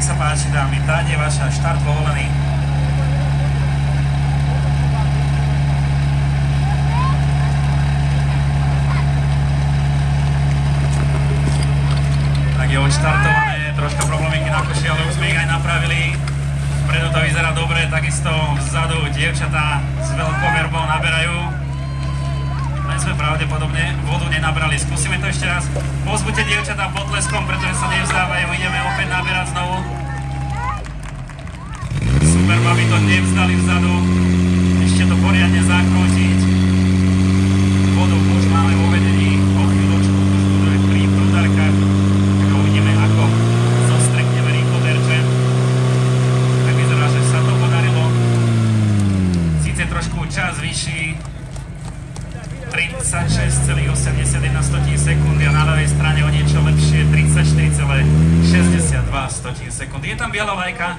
Nech sa páči, dámy, tá je vaša štart povolený. Tak je odštartované, troška problémiky na koši, ale už sme ich aj napravili. Vpredu to vyzerá dobre, takisto vzadu dievčatá s veľkou verbou naberajú. Len sme pravdepodobne vodu nenabrali. Skúsime to ešte raz. Povzbuďte dievčatá potleskom, pretože sa nevzdávajú. Ideme opäť naberať znovu. Super, babi to nevzdali vzadu. Ešte to poriadne zakrútiť. Vodu už máme vo vedení. O chvíľočku už budeme pri prúdarkách. Tak uvidíme, ako zostrekneme rýchlo terče. Tak vyzerá, že sa to podarilo. Síce trošku čas vyšší. 36,81 sekundy a na ľavej strane o niečo lepšie 34,62 sekundy. Je tam biela vlajka.